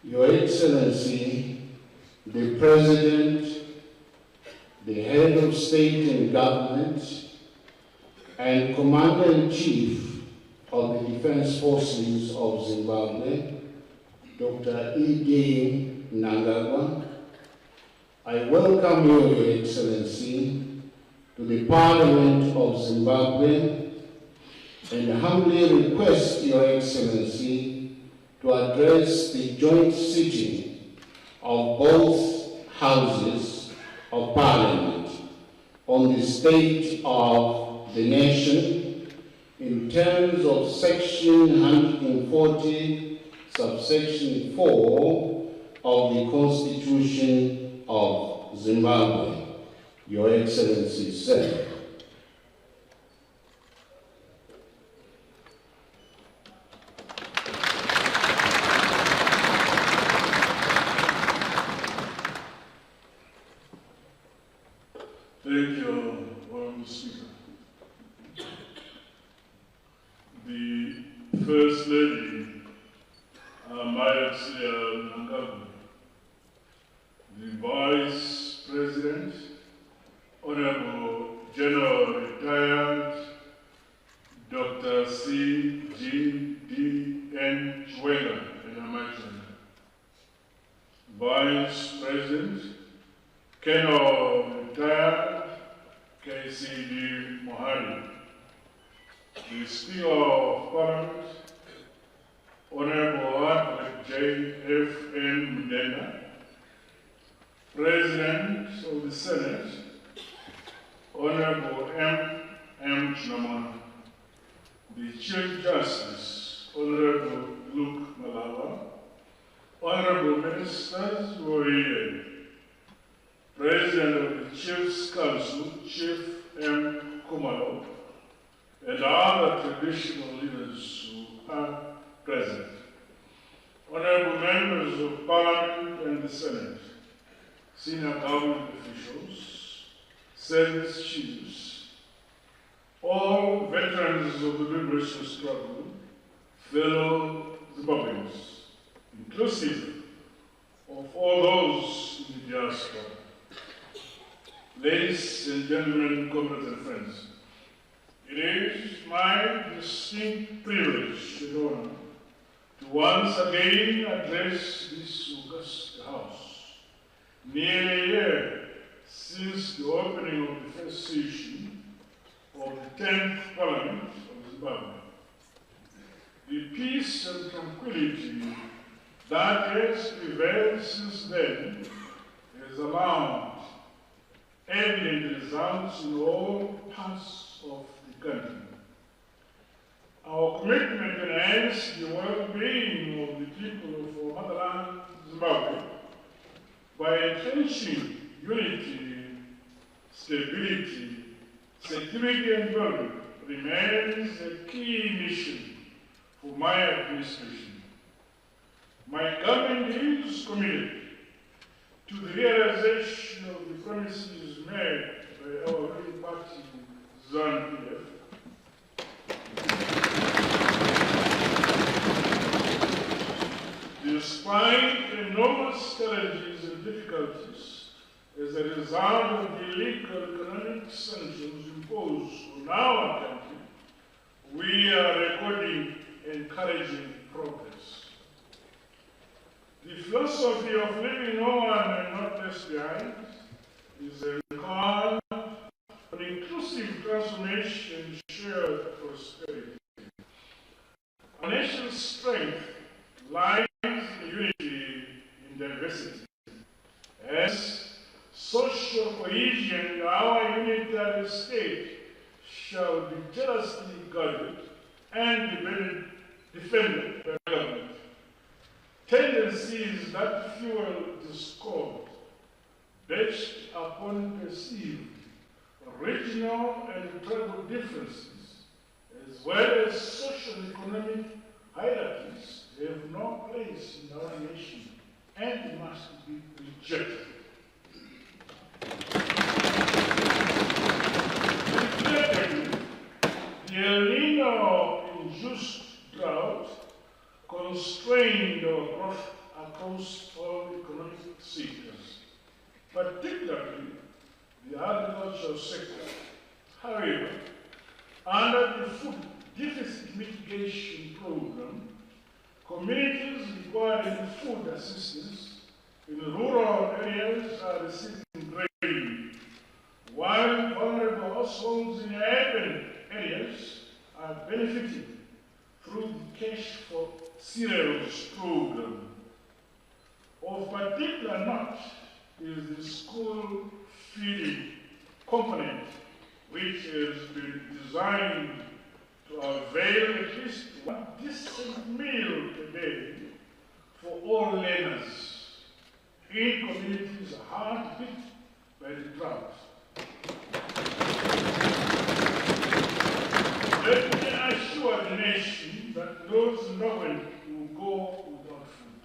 Your Excellency, the President, the Head of State and Government, and Commander-in-Chief of the Defense Forces of Zimbabwe, Dr. E.D. Mnangagwa, I welcome you, Your Excellency, to the Parliament of Zimbabwe and humbly request Your Excellency to address the joint sitting of both houses of Parliament on the state of the nation in terms of Section 140, subsection 4 of the Constitution of Zimbabwe. Your Excellency, sir. Thank you, Honorable Speaker. The First Lady, Mnangagwa, the Vice President, Honorable General Retired Dr. C.G.D.N. Chwenga, Vice President, Colonel Retired K.C.D. Mohali, the Speaker of Parliament, Honorable Advocate J.F.N. Mndena, President of the Senate, Honorable M. Chinamona, the Chief Justice, Honorable Luke Malawa, Honorable Ministers who are here, President of the Chiefs Council, Chief M. Kumalo, and other traditional leaders who are present, Honorable Members of Parliament and the Senate, senior government officials, service chiefs, all veterans of the liberation struggle, fellow Zimbabweans, inclusive of all those in the diaspora. Ladies and gentlemen, comrades and friends, it is my distinct privilege and honor to once again address this august House, nearly a year since the opening of the first session of the 10th Parliament of Zimbabwe. The peace and tranquility that has prevailed since then has allowed evident results in all parts of the country. Our commitment to enhance the well-being of the people of our motherland, Zimbabwe, by entrenching unity, stability, security, and development remains a key mission for my administration. My government is committed to the realization of the promises made by our ruling party, ZANU-PF, despite enormous challenges and difficulties as a result of the illegal economic sanctions imposed on our country, we are recording encouraging progress. The philosophy of leaving no one and not left behind is a call for inclusive transformation and shared prosperity. Our nation's strength lies in unity in diversity. As social cohesion in our unitary state shall be jealously guarded and defended by the government. Tendencies that fuel discord based upon perceived regional and tribal differences, as well as social and economic hierarchies, have no place in our nation and must be rejected. Regrettably, the El Nino induced drought constrained our growth across all economic sectors, particularly the agricultural sector. However, under the Food Deficit Mitigation Program, communities requiring food assistance in rural areas are receiving grain, while vulnerable households in urban areas are benefiting through the Cash for Cereals program. Of particular note is the school feeding component, which has been designed to avail at least one decent meal per day for all learners in communities hard hit by the drought. Let me assure the nation that no Zimbabwean will go without food.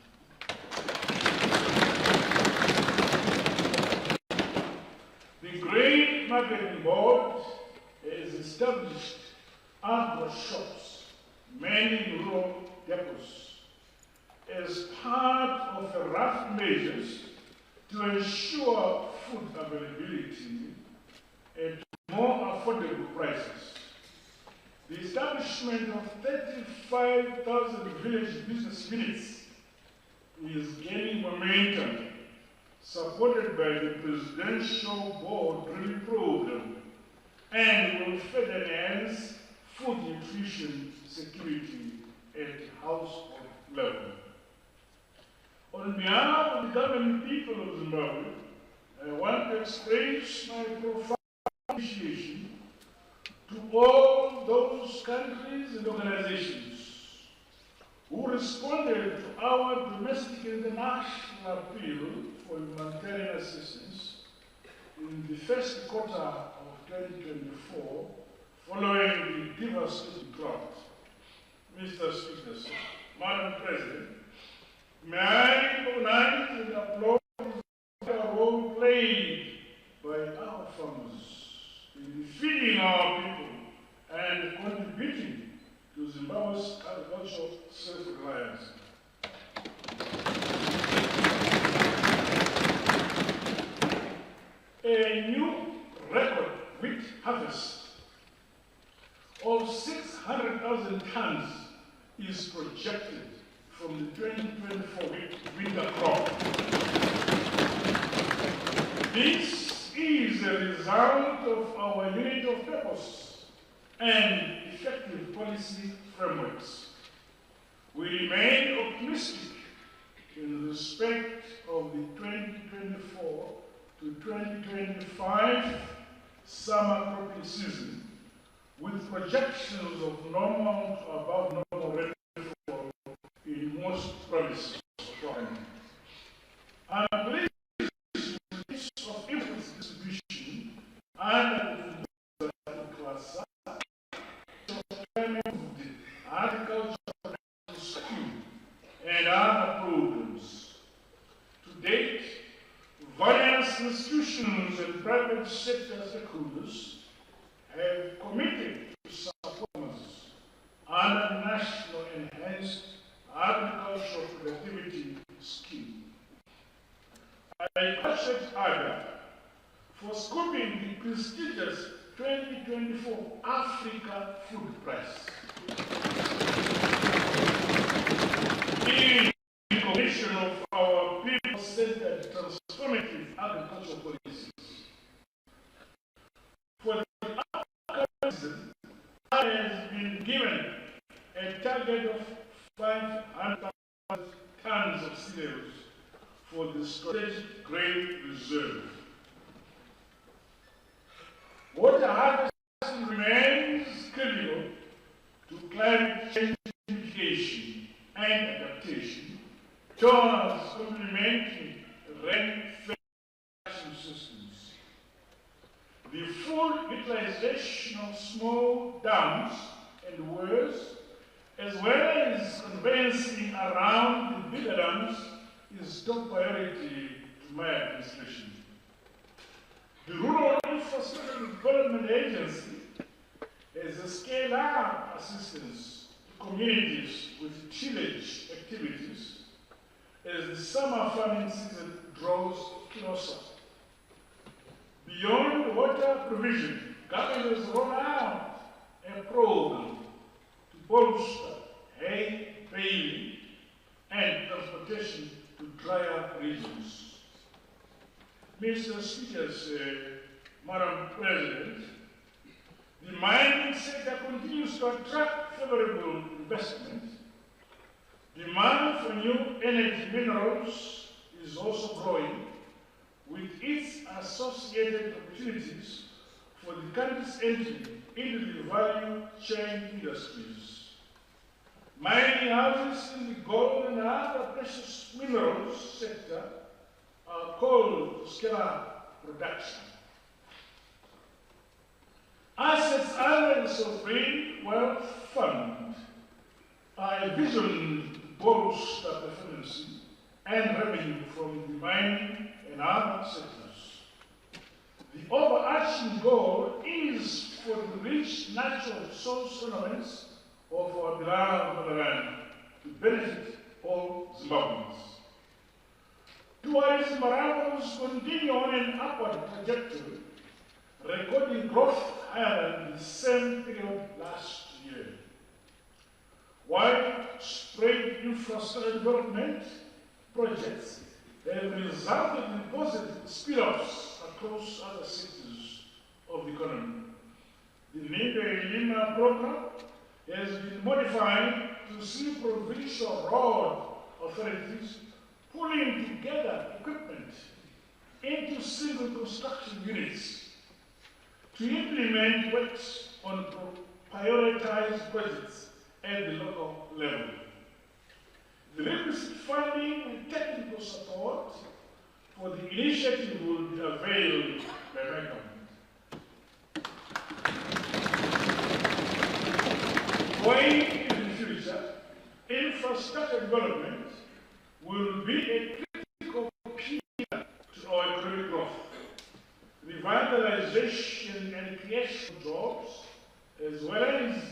The Grain Marketing Board has established agro shops, many in rural depots, as part of the rough measures to ensure food availability at more affordable prices. The establishment of 35,000 village business units is gaining momentum, supported by the Presidential Board Drilling Program, and will further enhance food nutrition security at household level. On behalf of the governing people of Zimbabwe, I want to express my profound appreciation to all those countries and organizations who responded to our domestic and international appeal for humanitarian assistance in the first quarter of 2024 following the devastating drought. Mr. Speaker, Madam President, may I recognize and applaud the role played by our farmers in feeding our people and contributing to Zimbabwe's agricultural self-reliance. A new record wheat harvest of 600,000 tons is projected from the 2024 winter crop. This is a result of our unit of purpose and effective policy frameworks. We remain optimistic in respect of the 2024 to 2025 summer cropping season, with projections of normal to above normal rainfall in most provinces. I'm pleased with the use of input distribution and the class agricultural scheme and other programs. To date, various institutions and private sector stakeholders have committed to support under the National Enhanced Agricultural Productivity Scheme. I congratulate AGA for scooping the prestigious 2024 Africa Food Prize. In recognition of our people-centered transformative agricultural policies. For the upcoming season, I has been given a target of 500,000 tons of cereals for the strategic grain reserve. Water harvesting remains critical to climate change mitigation and adaptation towards complementing rain-fed action systems. The full utilization of small dams and wells, as well as conveyancing around the bigger dams, is top priority to my administration. The Rural Infrastructure Development Agency has a scale-up assistance to communities with tillage activities, as the summer farming season draws closer. Beyond water provision, government has rolled out a program to bolster hay baling and transportation to drier regions. Mr. Speakers, Madam President, the mining sector continues to attract favorable investment. Demand for new energy minerals is also growing, with its associated opportunities for the country's entry into the value chain industries. Mining houses in the gold and other precious minerals sector are called to scale up production. Assets under the sovereign wealth fund are envisioned to bolster performance and revenue from the mining and other sectors. The overarching goal is for the rich natural resource elements of our beloved motherland to benefit all Zimbabweans. Tourism arrivals continue on an upward trajectory, recording growth higher than the same period last year. Widespread infrastructure development projects have resulted in positive spin-offs across other sectors of the economy. The Lima program has been modified to see provincial road authorities pulling together equipment into single construction units to implement works on prioritized projects at the local level. The requisite funding and technical support for the initiative will be availed by my government. Going into the future, infrastructure development will be a critical pillar to our economic growth. Revitalization and creation of jobs, as well as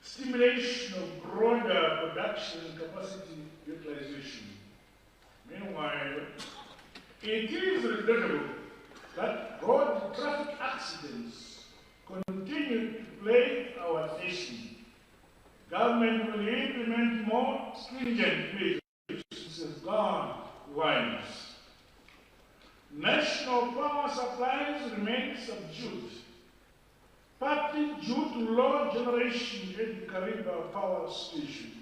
stimulation of broader production capacity utilization. Meanwhile, it is regrettable that road traffic accidents continue to plague our nation. Government will implement more stringent measures to safeguard lives. National power supplies remain subdued, partly due to low generation at the Kariba power station.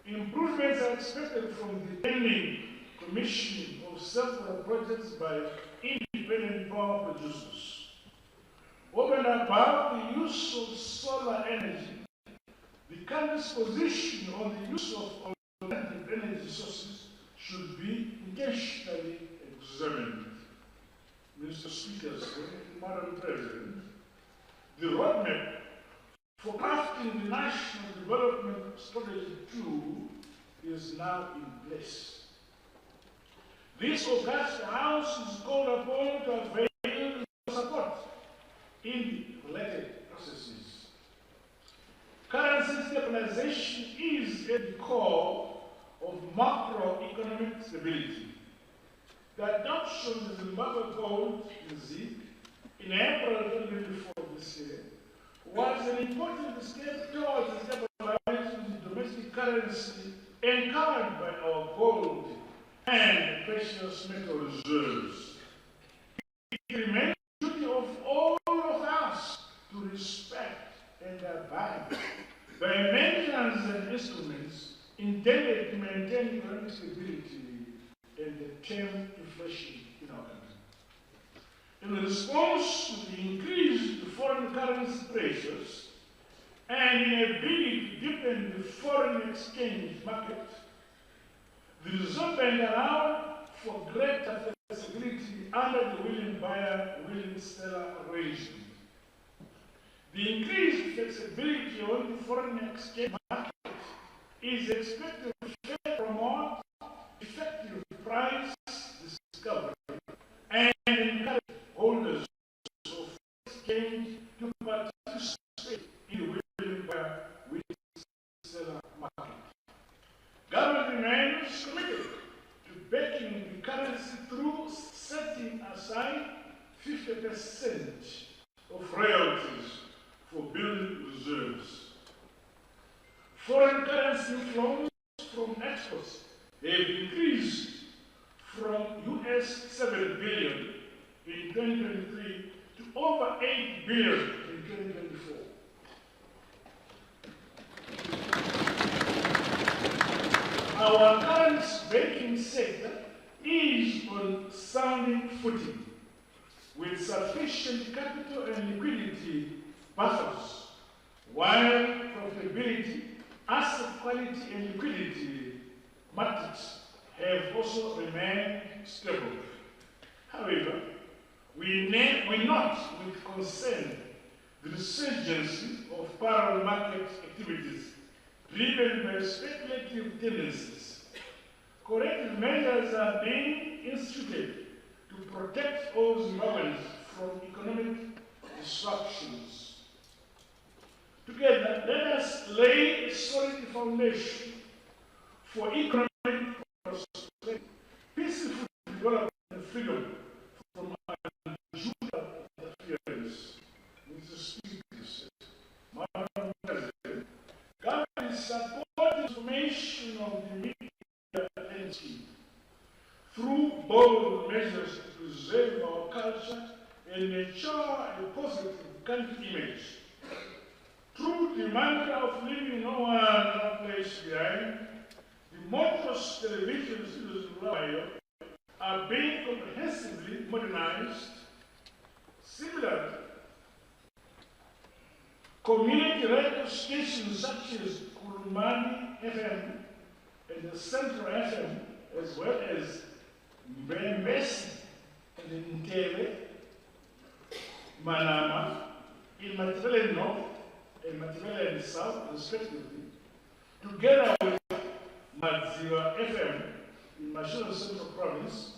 Improvements are expected from the pending commissioning of several projects by independent power producers. Over and above the use of solar energy, the country's position on the use of alternative energy sources should be intentionally examined. Mr. Speaker, Madam President, the roadmap for crafting the National Development Strategy 2 is now in place. This August House is called upon to avail support in the related processes. Currency stabilization is at the core of macroeconomic stability. The adoption of the Zimbabwe gold in April 2024 this year was an important step towards stabilizing the domestic currency encouraged by our gold and precious metal reserves. It remains the duty of all of us to respect and abide by measures and instruments intended to maintain economic stability and tame inflation in our country. In response to the increased foreign currency pressures and in a bid to deepen the foreign exchange market, the Reserve Bank allowed for greater flexibility under the willing buyer, willing seller arrangement. The increased flexibility on the foreign exchange market is expected to promote effective price discovery and encourage holders of exchange to participate in the willing buyer, willing seller market. Government remains committed currency through setting aside 50% of royalties for building reserves. Foreign currency flows from exports have increased from US $7 billion in 2023 to over $8 billion in 2024. Our current banking sector is on sound footing with sufficient capital and liquidity buffers, while profitability, asset quality, and liquidity metrics have also remained stable. However, we note with concern the resurgence of parallel market activities driven by speculative tendencies. Corrective measures are being instituted to protect all Zimbabweans from economic disruptions. Together, let us lay a solid foundation for economic prosperity, peaceful development, and freedom from unusual interference. Mr. Speaker, Madam President, government supports the formation of the media landscape through bold measures to preserve our culture and ensure a positive country image. Through the mantra of leaving no one no place behind, the Montrose television studios in Zimbabwe are being comprehensively modernized. Similarly, community radio stations such as Kurumani FM and the Central FM, as well as Mbembesi and Ntele, Manama, in Matabele North and Matabele in the South, respectively, together with Madziwa FM in Mashonaland Central Province,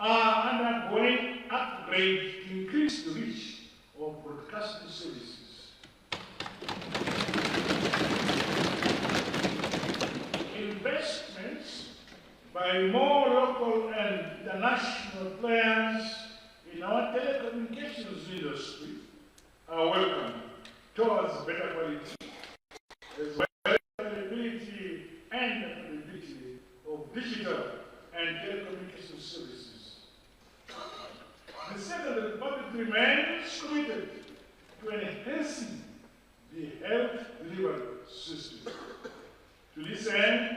are undergoing upgrade to increase the reach of broadcasting services. Investments by more local and international players in our telecommunications industry are welcome towards better quality, as well as availability and affordability of digital and telecommunication services. The Second Republic remains committed to enhancing the health delivery system. To this end,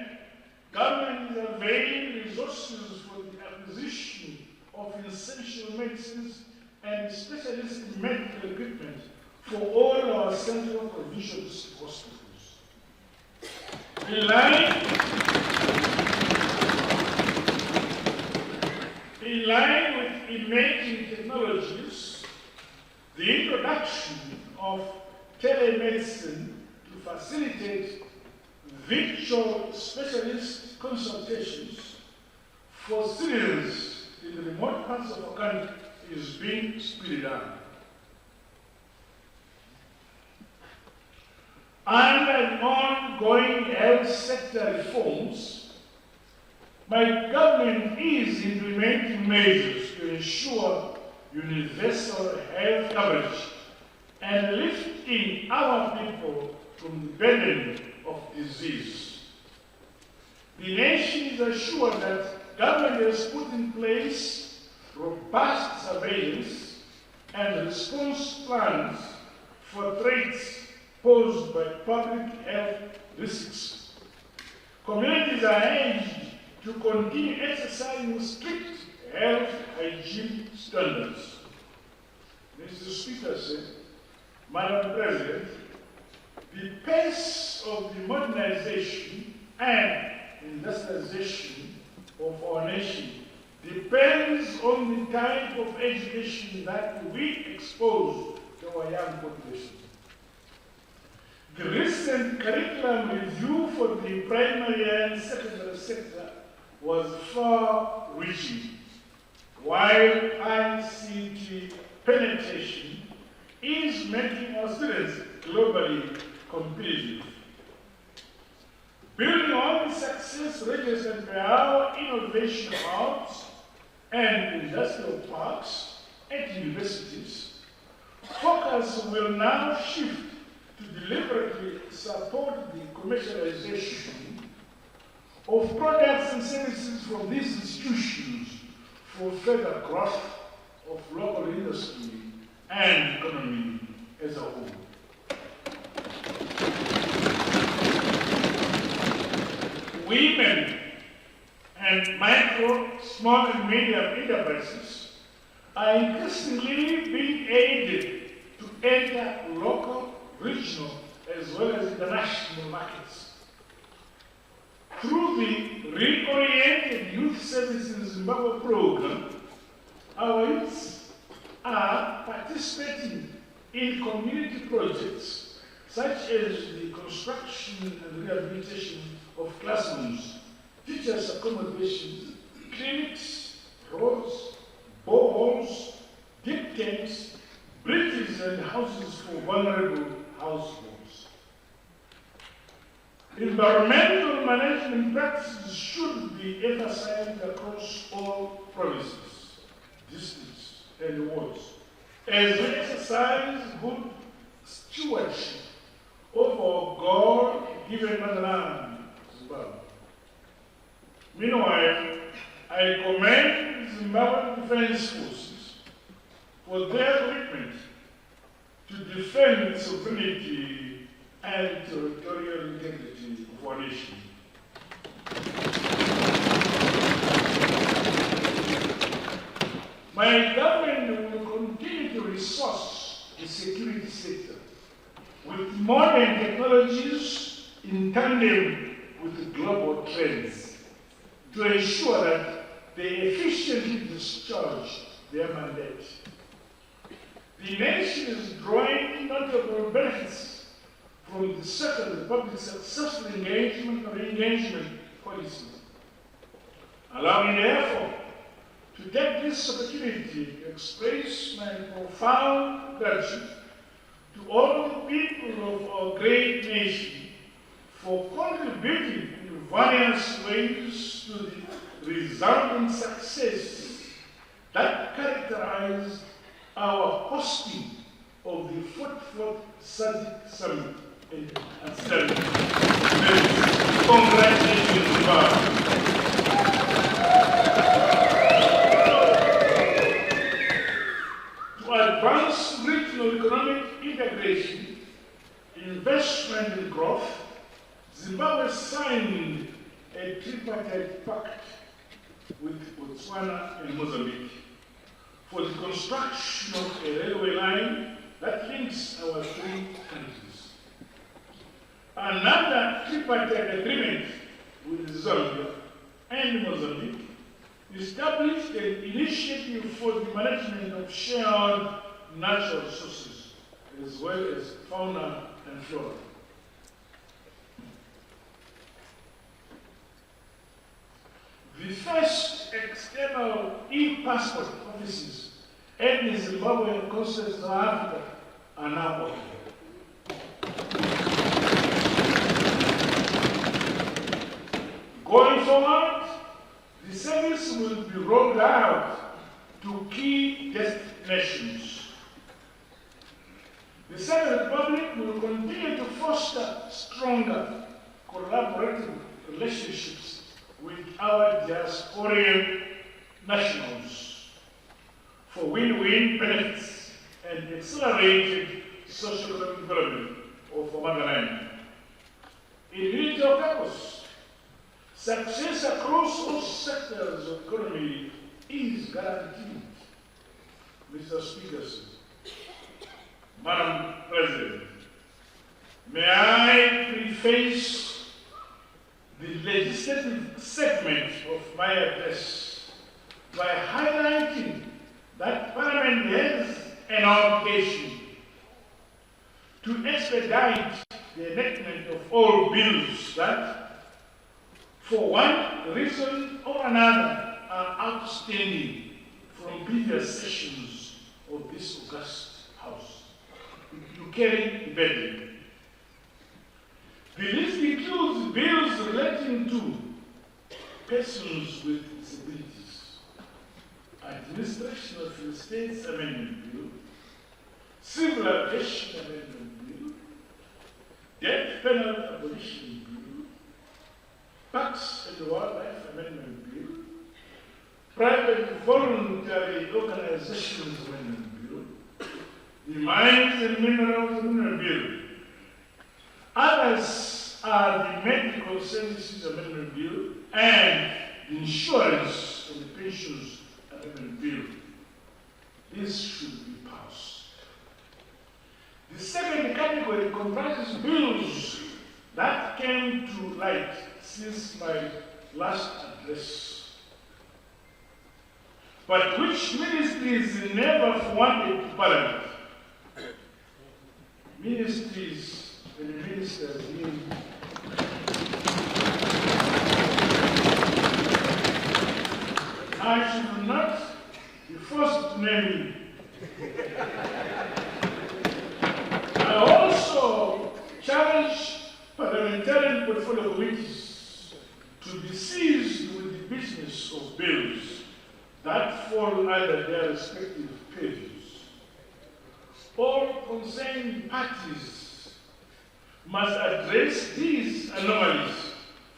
government is availing resources for the acquisition of essential medicines and specialist medical equipment for all our central provincial hospitals. In line with emerging technologies, the introduction of telemedicine to facilitate virtual specialist consultations for citizens in the remote parts of our country is being speeded up. Under ongoing health sector reforms, my government is implementing measures to ensure universal health coverage and lifting our people from the burden of disease. The nation is assured that government has put in place robust surveillance and response plans for threats posed by public health risks. Communities are urged to continue exercising strict health hygiene standards. Mr. Speaker said, Madam President, the pace of the modernization and industrialization of our nation depends on the type of education that we expose to our young population. The recent curriculum review for the primary and secondary sector was far-reaching, while ICT penetration is making our students globally competitive. Building on the success registered by our innovation hubs, and industrial parks at universities, focus will now shift to deliberately support the commercialization of products and services from these institutions for further growth of local industry and economy as a whole. Women and micro, small and medium enterprises are increasingly being aided to enter local, regional, as well as international markets. Through the Reoriented Youth Services Zimbabwe program, our youths are participating in community projects such as the construction and rehabilitation of classrooms, teachers' accommodation, clinics, roads, boreholes, deep tanks, bridges and houses for vulnerable households. Environmental management practices should be emphasized across all provinces, districts, and wards, as we exercise good stewardship of our God-given motherland, Zimbabwe. Meanwhile, I commend Zimbabwe Defense Forces for their commitment to defend sovereignty and territorial integrity of our nation. My government will continue to resource the security sector with modern technologies in tandem with the global trends to ensure that they efficiently discharge their mandate. The nation is drawing notable benefits from the Second Republic's successful engagement or engagement policy. Allow me, therefore, to take this opportunity to express my profound gratitude to all the people of our great nation for contributing in various ways to the resounding success that characterized our hosting of the 44th SADC Summit in Amsterdam. Congratulations, Zimbabwe. To advance regional economic integration, investment and growth, Zimbabwe signed a tripartite pact with Botswana and Mozambique for the construction of a railway line that links our three countries. Another tripartite agreement with Zambia and Mozambique established an initiative for the management of shared natural resources, as well as fauna and flora. The first external e-passport offices in the Zimbabwean coastal South Africa are now open. Going forward, the service will be rolled out to key destinations. The Second Republic will continue to foster stronger collaborative relationships with our diasporian nationals for win-win benefits and accelerated socio-economic development of our motherland. In unity of purpose, success across all sectors of economy is guaranteed. Mr. Speaker, Madam President, may I preface the legislative segment of my address by highlighting that Parliament has an obligation to expedite the enactment of all bills that, for one reason or another, are outstanding from previous sessions of this august House. You carry the burden. The list includes bills relating to persons with disabilities, Administration of the States Amendment Bill, Civil Aviation Amendment Bill, Death Penalty Abolition Bill, Parks and Wildlife Amendment Bill, Private Voluntary Organizations Amendment Bill, the Mines and Minerals Amendment Bill. Others are the Medical Services Amendment Bill and the Insurance and the Pensions Amendment Bill. This should be passed. The second category comprises bills that came to light since my last address, but which ministries never forwarded to Parliament. Ministries and ministers mean I should not be forced to name. I also challenge parliamentarian portfolio committees to be seized with the business of bills that fall under their respective pages. All concerned parties must address these anomalies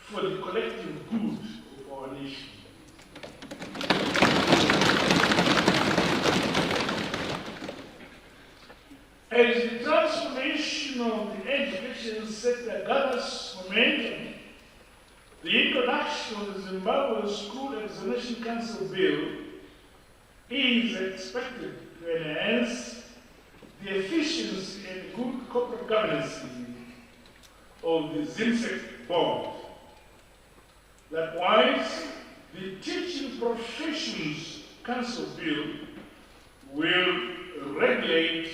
for the collective good of our nation. As the transformation of the education sector gathers momentum, the introduction of the Zimbabwe School Examination Council Bill is expected to enhance the efficiency and good corporate governance of the ZIMSEC board. Likewise, the Teaching Professions Council Bill will regulate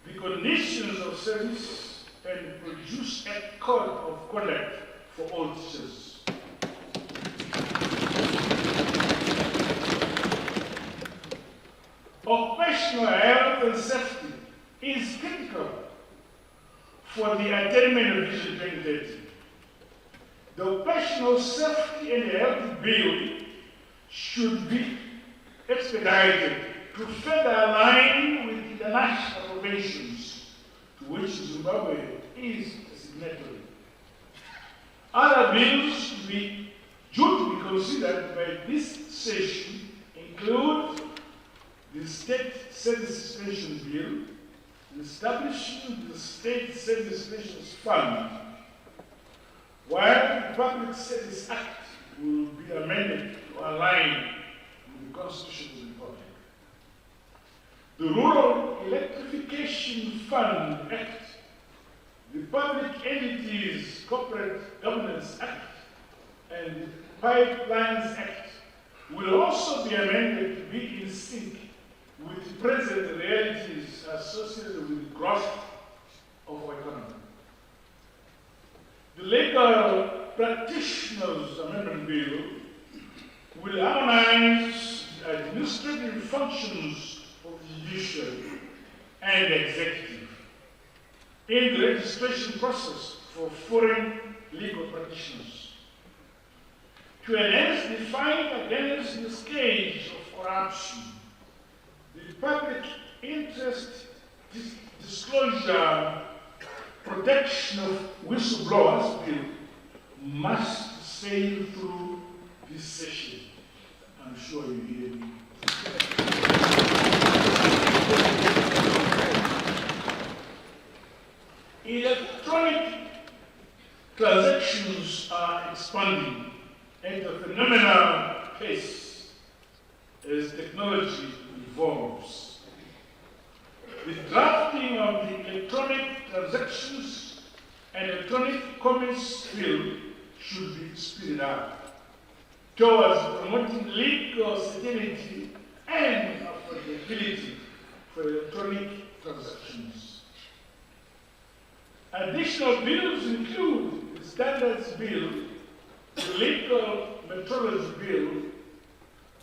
the conditions of service and produce a code of conduct for all teachers. Occupational health and safety is critical for the attainment of Vision 2030. The Occupational Safety and Health Bill should be expedited to further align with the international conventions to which Zimbabwe is a signatory. Other bills due to be considered by this session include the State Service Pension Bill, establishing the State Service Pensions Fund, while the Public Service Act will be amended to align with the Constitution of the Republic. The Rural Electrification Fund Act, the Public Entities Corporate Governance Act, and the Pipelines Act will also be amended to be in sync with the present realities associated with the growth of our economy. The Legal Practitioners Amendment Bill will harmonize the administrative functions of the judiciary and executive in the registration process for foreign legal practitioners. To enhance the fight against the scourge of corruption, the Public Interest Disclosure Protection of Whistleblowers Bill must sail through this session. I'm sure you hear me. Electronic transactions are expanding at a phenomenal pace as technology evolves. The drafting of the Electronic Transactions and Electronic Commerce Bill should be speeded up towards promoting legal certainty and affordability for electronic transactions. Additional bills include the Standards Bill, the Legal Metrology Bill,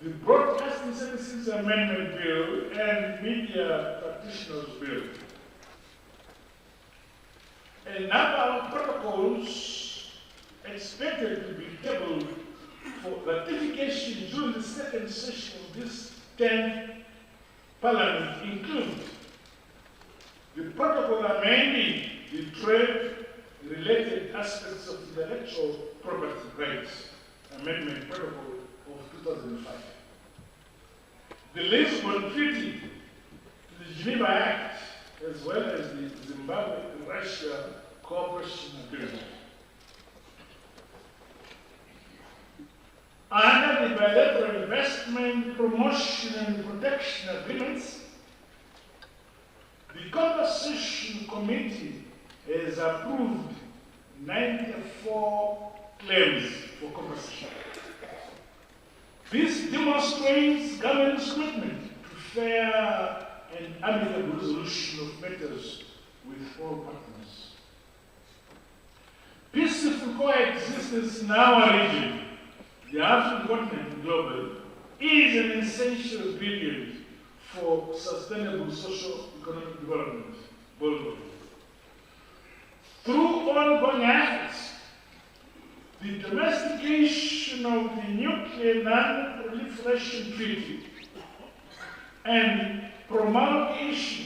the Broadcasting Services Amendment Bill, and Media Practitioners Bill. A number of protocols expected to be tabled for ratification during the second session of this 10th Parliament include the protocol amending the trade-related aspects of intellectual property rights, Amendment Protocol of 2005, the Lisbon Treaty, the Geneva Act, as well as the Zimbabwe-Russia Cooperation Agreement. Under the bilateral investment, promotion, and protection agreements, the Conversation Committee has approved 94 claims for compensation. This demonstrates government's commitment to fair and amicable resolution of matters with all partners. Peaceful coexistence in our region, the African continent and global, is an essential ingredient for sustainable socio-economic development worldwide. Through ongoing efforts, the domestication of the Nuclear Non-Proliferation Treaty and promulgation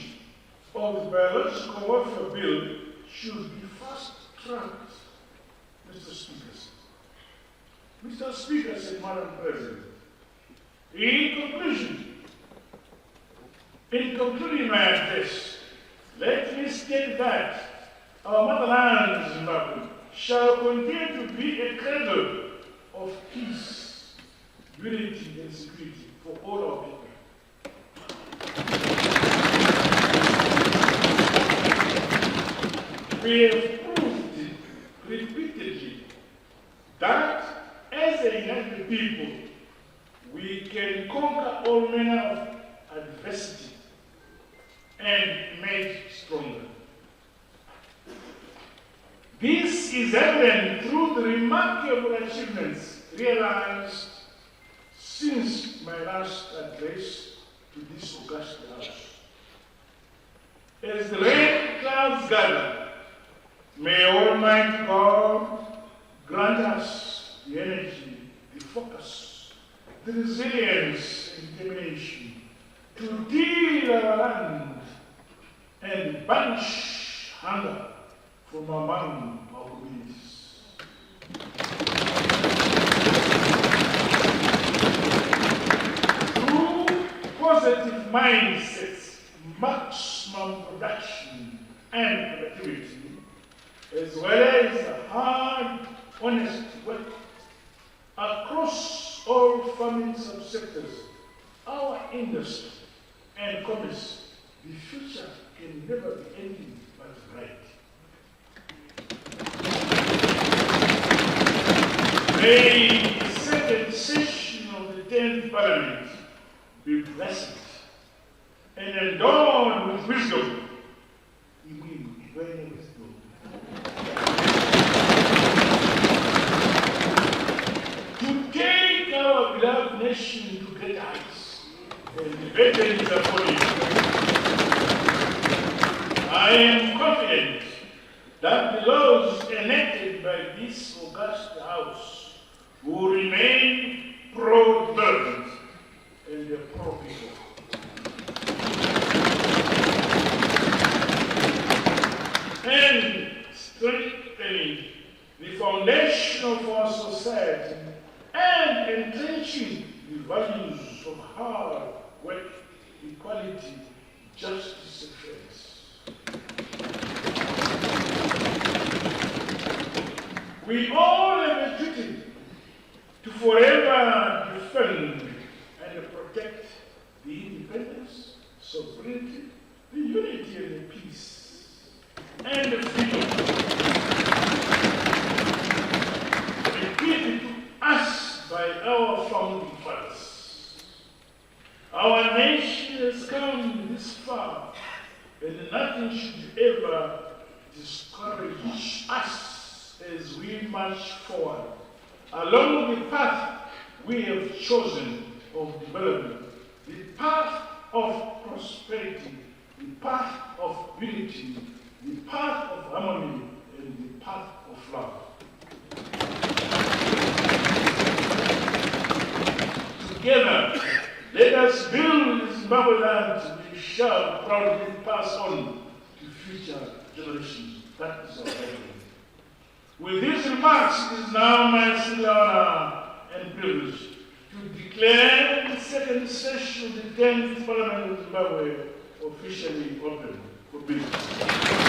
of the Biological Warfare Bill should be fast-tracked, Mr. Speaker. Mr. Speaker, said Madam President, in concluding my address, let me state that our motherland, Zimbabwe, shall continue to be a cradle of peace, unity, and security for all our people. We have proved repeatedly that as a united people, we can conquer all manner of adversity and make stronger. This is evident through the remarkable achievements realized since my last address to this august house. As the red clouds gather, may Almighty God grant us the energy, the focus, the resilience and determination to deal our land and banish hunger from among our communities. Through positive mindsets, maximum production and productivity, as well as hard, honest work across all farming subsectors, our industry and commerce, the future can never be anything but bright. May the second session of the 10th Parliament be blessed and endowed with wisdom. To take our beloved nation to great heights and better its ability. I am confident that the laws enacted by this august House will remain pro-development and pro-people. And strengthening the foundation of our society and entrenching the values of hard work, equality, justice, and fairness. We all have a duty to forever defend and protect the independence, sovereignty, the unity and the peace, and the freedom given to us by our founding fathers. Our nation has come this far, and nothing should ever discourage us as we march forward along the path we have chosen of development, the path of prosperity, the path of unity, the path of harmony, and the path of love. together, let us build the Zimbabwe land we shall proudly pass on to future generations. That is our hope. With these remarks, it is now my singular honor and privilege to declare the second session of the 10th Parliament of Zimbabwe officially open for business.